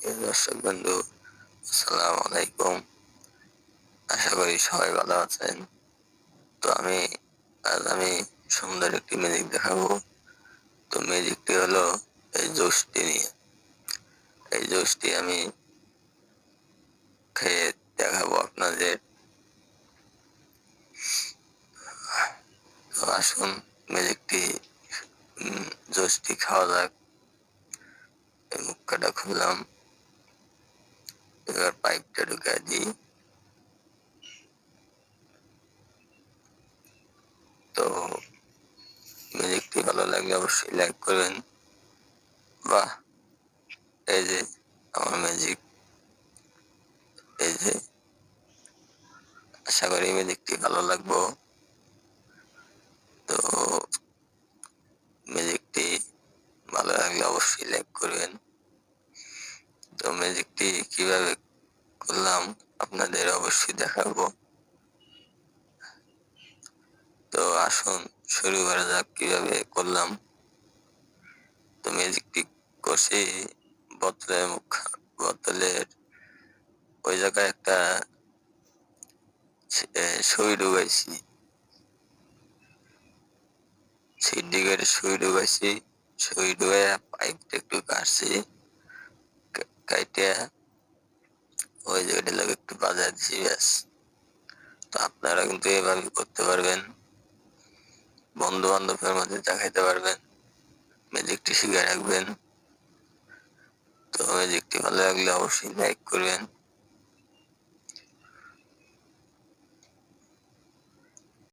প্রিয় দর্শক বন্ধু, আসসালামু আলাইকুম। আশা করি সবাই ভালো আছেন। তো আজ আমি সুন্দর একটি ম্যাজিক দেখাবো। তো ম্যাজিকটি হলো এই জুসটি নিয়ে। এই জুসটি আমি খেয়ে দেখাবো আপনাদের। তো আসুন ম্যাজিকটি জুসটি খাওয়া যাক। এই মুখটা খুললাম, এবার পাইপটা ঢুকাই দিই। তো ম্যাজিকটি ভালো লাগলে অবশ্যই লাইক করবেন। বাহ! এই যে আমার ম্যাজিক, এই যে আশা করি ম্যাজিকটি ভালো লাগবো। তো ম্যাজিকটি ভালো লাগলে অবশ্যই লাইক করবেন। তো ম্যাজিকটি কিভাবে করলাম আপনাদের অবশ্যই দেখাবো। তো আসুন শুরু করা যাক কিভাবে করলাম। তো ম্যাজিকটি করছি বোতলের ওই জায়গায় একটা সুই ঢুকাইছি, সিন্ডিকেট সুই ঢুকাইছি। সুই ঢুকাইয়া পাইপটা একটু কাটছি, কাইটা ওই জায়গাটা লাগে একটু বাজায় দিছি, ব্যাস। তো আপনারা কিন্তু এভাবে করতে পারবেন, বন্ধু বান্ধবের মধ্যে দেখাইতে পারবেন, ম্যাজিকটি শিখে রাখবেন। তো ম্যাজিকটি ভালো লাগলে অবশ্যই লাইক করবেন।